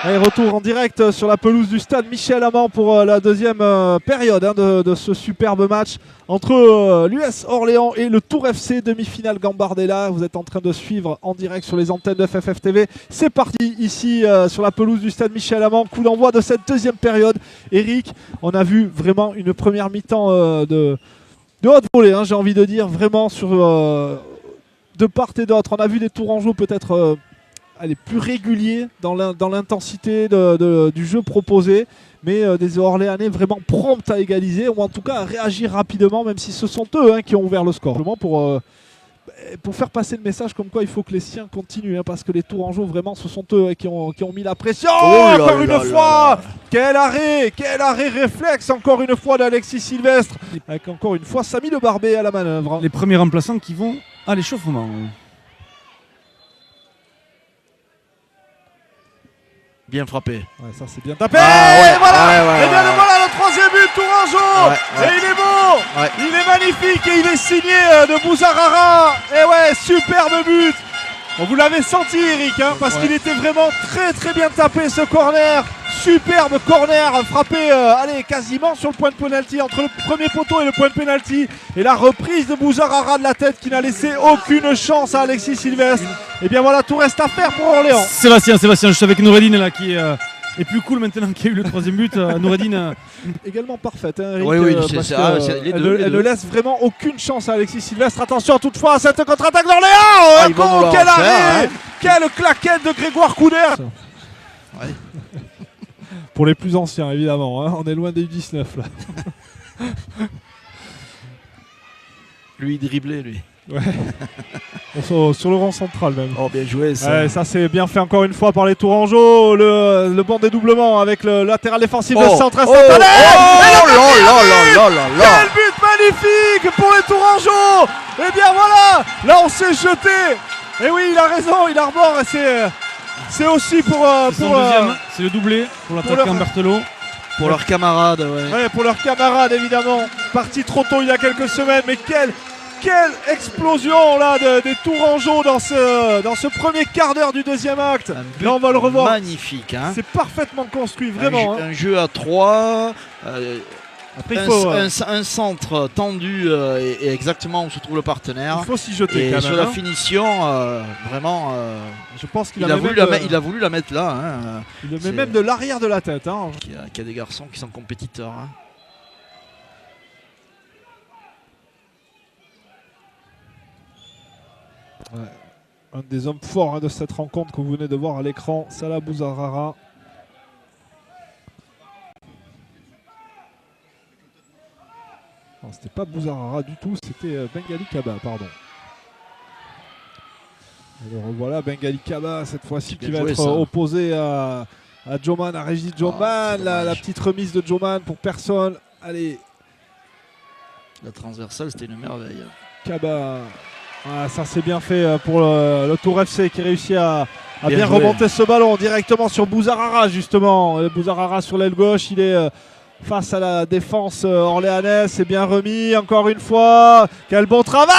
Allez, retour en direct sur la pelouse du stade Michel Amand pour la deuxième période de ce superbe match entre l'US Orléans et le Tour FC, demi-finale Gambardella. Vous êtes en train de suivre en direct sur les antennes de FFF TV. C'est parti ici sur la pelouse du stade Michel Amand. Coup d'envoi de cette deuxième période. Eric, on a vu vraiment une première mi-temps de haute volée, j'ai envie de dire, vraiment sur de part et d'autre. On a vu des Tourangeaux peut-être plus réguliers dans l'intensité du jeu proposé, mais des Orléanais vraiment prompts à égaliser, ou en tout cas à réagir rapidement, même si ce sont eux qui ont ouvert le score. Pour faire passer le message comme quoi il faut que les siens continuent, parce que les Tourangeaux vraiment ce sont eux qui ont mis la pression. Encore une fois, quel arrêt réflexe encore une fois d'Alexis Sylvestre, avec encore une fois Samy Le Barbet à la manœuvre. Les premiers remplaçants qui vont à l'échauffement. Bien frappé. Ouais, ça c'est bien tapé. Et bien voilà le troisième but Tourangeau. Et il est beau. Il est magnifique et il est signé de Bouzarara. Et ouais, superbe but. Vous l'avez senti Eric, parce qu'il était vraiment très très bien tapé ce corner. Superbe corner frappé quasiment sur le point de pénalty, entre le premier poteau et le point de pénalty. Et la reprise de Bouzarara de la tête qui n'a laissé aucune chance à Alexis Sylvestre. Et bien voilà, tout reste à faire pour Orléans. Sébastien, je suis avec Noureddine là qui est plus cool maintenant qu'il y a eu le troisième but. Noureddine également parfaite, Eric, oui, elle ne laisse vraiment aucune chance à Alexis Sylvestre. Attention toutefois à cette contre-attaque d'Orléans. Quel arrêt, quelle claquette de Grégoire Couder. Pour les plus anciens évidemment, on est loin des U19 là. Lui il driblait lui. Ouais. Sur le rang central même. Oh bien joué ça. Ouais, ça c'est bien fait encore une fois par les Tourangeaux. Le bon dédoublement avec le latéral défensif de centre instantané. Quel but magnifique pour les Tourangeaux. Et bien voilà, là on s'est jeté. Et oui, il a raison, il arbore. C'est aussi pour deuxième, c'est le doublé pour l'attaquant Berthelot. Pour leurs camarades, pour leurs camarades évidemment. Parti trop tôt il y a quelques semaines, mais quelle explosion là des Tourangeaux dans ce premier quart d'heure du deuxième acte. Là on va le revoir. Magnifique. C'est parfaitement construit, vraiment. Un jeu à 3. Après, il faut un centre tendu et exactement où se trouve le partenaire. Il faut s'y jeter et quand même. Sur la finition, vraiment, je pense qu'il il a voulu la mettre là. Il le met même de l'arrière de la tête. Qu'il y a des garçons qui sont compétiteurs. Un des hommes forts de cette rencontre que vous venez de voir à l'écran, Salah Bouzarara. Non, c'était pas Bouzarara du tout, c'était Bengali Kaba, pardon. Et le revoilà, Bengali Kaba, cette fois-ci, qui va être opposé à Joman, à Régis Joman. La petite remise de Joman pour personne. Allez. La transversale, c'était une merveille. Kaba. Ça c'est bien fait pour le Tour FC qui réussit à bien remonter ce ballon directement sur Bouzarara justement. Bouzarara sur l'aile gauche, il est face à la défense orléanaise, c'est bien remis encore une fois. Quel bon travail!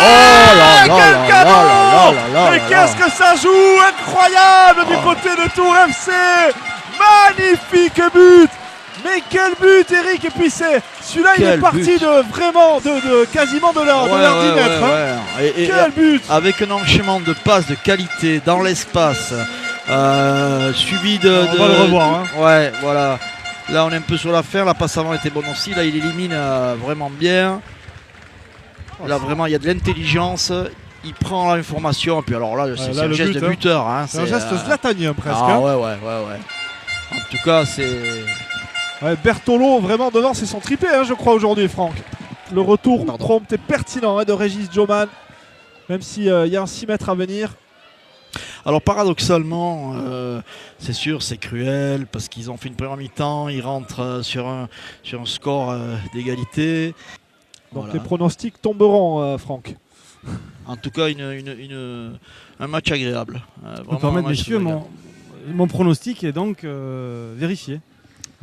Quel cadeau! Mais qu'est-ce que ça joue! Incroyable du côté de Tour FC! Magnifique but! Mais quel but Eric! Et puis celui-là il est parti quasiment de l'ordinaire. Quel but! Avec un enchaînement de passes de qualité dans l'espace, suivi on va le revoir. Voilà. Là on est un peu sur la fin, la passe avant était bonne aussi, là il élimine vraiment bien. Là vraiment il y a de l'intelligence, il prend l'information, et puis alors là c'est un geste de buteur. C'est un geste zlatanien presque. En tout cas c'est... Berthelot vraiment devant, c'est son triplé je crois aujourd'hui Franck. Le retour prompt et pertinent de Régis Joman, même s'il y a un 6 mètres à venir. Alors paradoxalement, c'est sûr, c'est cruel parce qu'ils ont fait une première mi-temps, ils rentrent sur un score d'égalité. Donc les pronostics tomberont, Franck. En tout cas, un match agréable. Vous permettez, messieurs, mon pronostic est donc vérifié.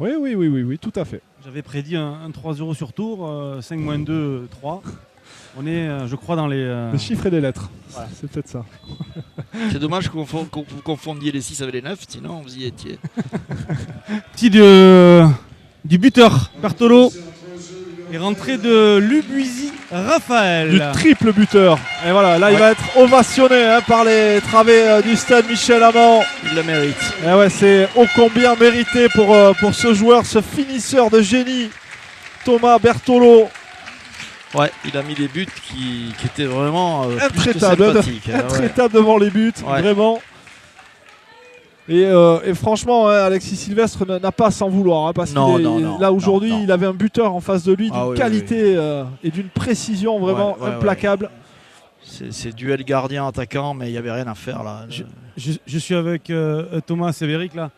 Oui, tout à fait. J'avais prédit un 3-0 sur tour, 5-2, 3. On est, je crois, dans les... Les chiffres et les lettres. Voilà. C'est peut-être ça. C'est dommage que vous confondiez les 6 avec les 9, sinon vous y étiez. Petit du buteur, Bertolo. Et rentrée de Lubuisi Raphaël. Du triple buteur. Et voilà, là il va être ovationné par les travées du stade Michel Amand. Il le mérite. Et ouais, c'est ô combien mérité pour ce joueur, ce finisseur de génie, Thomas Bertolo. Ouais, il a mis des buts qui étaient vraiment intraitables, sympathiques. Intraitables devant les buts, vraiment. Et franchement, Alexis Sylvestre n'a pas à s'en vouloir. Parce que là aujourd'hui, il avait un buteur en face de lui d'une qualité et d'une précision vraiment implacable. C'est duel gardien-attaquant, mais il n'y avait rien à faire là. Je suis avec Thomas Sévéric là.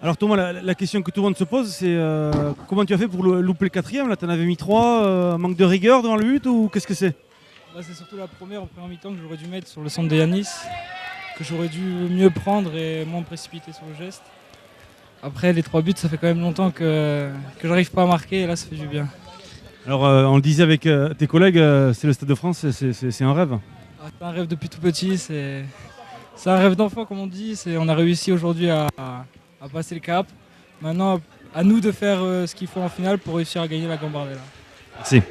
Alors Thomas, la question que tout le monde se pose, c'est comment tu as fait pour louper le 4e? Là, tu en avais mis 3, manque de rigueur devant le but ou qu'est-ce que c'est? C'est surtout la première mi-temps que j'aurais dû mettre sur le centre de Yanis, que j'aurais dû mieux prendre et moins me précipiter sur le geste. Après, les 3 buts, ça fait quand même longtemps que j'arrive pas à marquer et là, ça fait du bien. Alors, on le disait avec tes collègues, c'est le Stade de France, c'est un rêve. C'est un rêve depuis tout petit, c'est un rêve d'enfant comme on dit. On a réussi aujourd'hui à passer le cap. Maintenant, à nous de faire ce qu'il faut en finale pour réussir à gagner la Gambardella. Merci.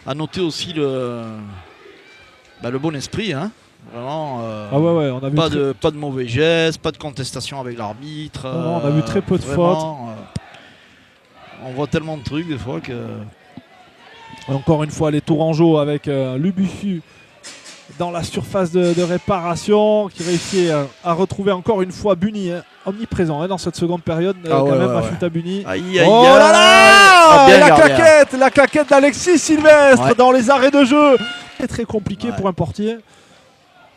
À noter aussi le bon esprit, hein. Vraiment. On a vu pas de mauvais gestes, pas de contestation avec l'arbitre. On a vu très peu de fautes. On voit tellement de trucs des fois que. Encore une fois, les Tourangeaux avec Lubufu dans la surface de réparation, qui réussit à retrouver encore une fois Buni, omniprésent dans cette seconde période, Mafuta Buni. Oh là là, la claquette d'Alexis Sylvestre dans les arrêts de jeu. C'est très compliqué pour un portier.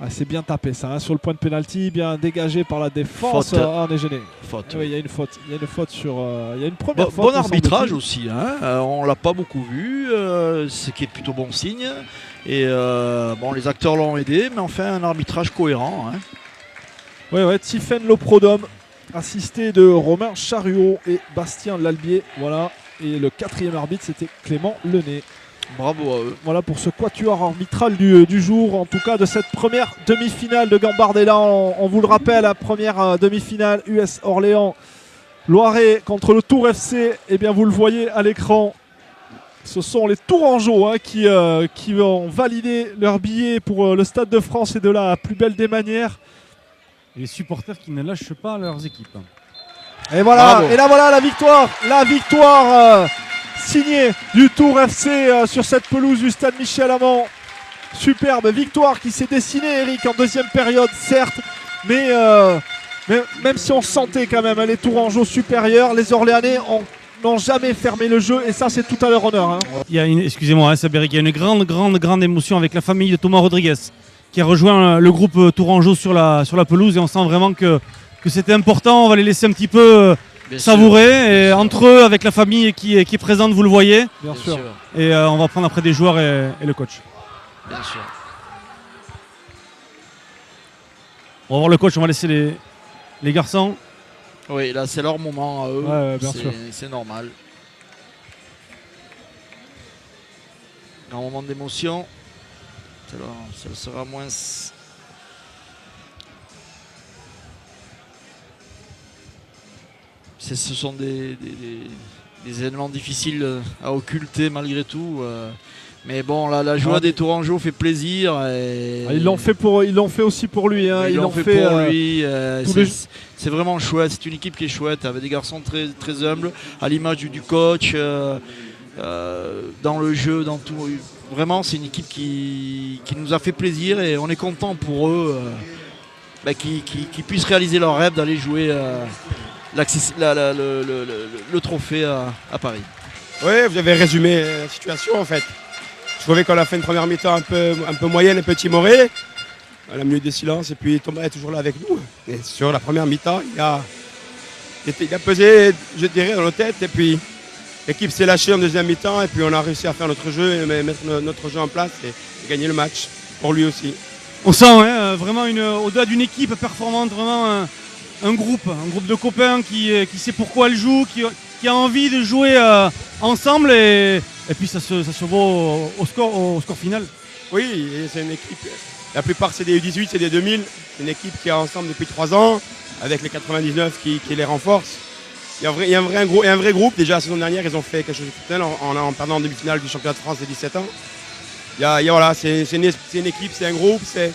C'est bien tapé ça, sur le point de pénalty, bien dégagé par la défense. On est gêné. Faute. Il y a une faute. Il y a une faute sur. Il y a une première faute. Bon arbitrage aussi. On l'a pas beaucoup vu, ce qui est plutôt bon signe. Et les acteurs l'ont aidé, mais enfin un arbitrage cohérent. Tiffaine Loprodome, assisté de Romain Charriot et Bastien Lalbier. Voilà. Et le 4e arbitre, c'était Clément Lenné. Bravo à eux. Voilà pour ce quatuor arbitral du jour, en tout cas de cette première demi-finale de Gambardella. On vous le rappelle, la première demi-finale US Orléans Loiret contre le Tour FC. Eh bien vous le voyez à l'écran, ce sont les Tourangeaux qui ont validé leur billet pour le Stade de France et de la plus belle des manières. Et les supporters qui ne lâchent pas leurs équipes. Et voilà, et là voilà la victoire signé du Tour FC sur cette pelouse du stade Michel Amand. Superbe victoire qui s'est dessinée, Eric, en deuxième période, certes, mais même si on sentait quand même les Tourangeaux supérieurs, les Orléanais n'ont jamais fermé le jeu et ça c'est tout à leur honneur. Il y a excusez-moi, Sabéric, il y a une grande émotion avec la famille de Thomas Rodriguez qui a rejoint le groupe Tourangeau sur la pelouse et on sent vraiment que c'était important. On va les laisser un petit peu savourer et entre eux avec la famille qui est présente, vous le voyez. Bien sûr. Et on va prendre après des joueurs et le coach. Bien sûr. On va voir le coach, on va laisser les garçons. Oui, là c'est leur moment à eux. Bien sûr. C'est normal. Un moment d'émotion. Ça sera moins. Ce sont des éléments difficiles à occulter malgré tout. Mais bon, la joie des Tourangeaux fait plaisir. Ils l'ont fait aussi pour lui. Ils l'ont fait pour lui. C'est vraiment chouette. C'est une équipe qui est chouette, avec des garçons très, très humbles, à l'image du coach, dans le jeu, dans tout. Vraiment, c'est une équipe qui nous a fait plaisir et on est content pour eux qu'ils puissent réaliser leur rêve d'aller jouer le trophée à Paris. Oui, vous avez résumé la situation en fait. Je trouvais qu'on a fait une première mi-temps un peu moyenne, un peu timorée. On a mis des silences et puis Thomas est toujours là avec nous. Et sur la première mi-temps, il a pesé, je dirais, dans nos têtes. Et puis l'équipe s'est lâchée en deuxième mi-temps et puis on a réussi à faire notre jeu et mettre notre jeu en place et gagner le match pour lui aussi. On sent vraiment au-delà d'une équipe performante, vraiment un groupe de copains qui sait pourquoi elle joue, qui a envie de jouer ensemble et puis ça se voit au score final. Oui, c'est une équipe, la plupart c'est des U18, c'est des 2000, c'est une équipe qui est ensemble depuis 3 ans, avec les 99 qui les renforcent. Il y a un vrai groupe, déjà la saison dernière ils ont fait quelque chose de exceptionnel en perdant en demi-finale du championnat de France des 17 ans. Voilà, c'est une équipe, c'est un groupe, c'est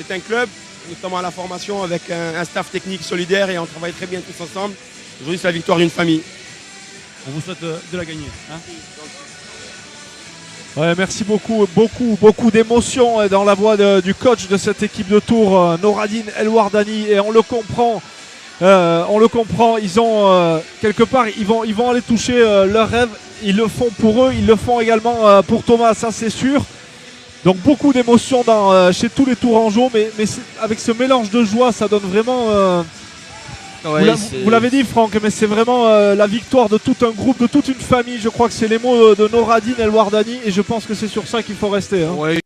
un club, notamment à la formation avec un staff technique solidaire et on travaille très bien tous ensemble. Aujourd'hui c'est la victoire d'une famille. On vous souhaite de la gagner. Hein. Ouais, merci beaucoup d'émotions dans la voix du coach de cette équipe de Tours, Noradine El Wardani, et on le comprend, ils ont quelque part, ils vont aller toucher leurs rêves, ils le font pour eux, ils le font également pour Thomas, ça c'est sûr. Donc beaucoup d'émotions chez tous les Tourangeaux, mais avec ce mélange de joie, ça donne vraiment... vous l'avez dit Franck, mais c'est vraiment la victoire de tout un groupe, de toute une famille. Je crois que c'est les mots de Noradine El Wardani et je pense que c'est sur ça qu'il faut rester. Hein. Ouais.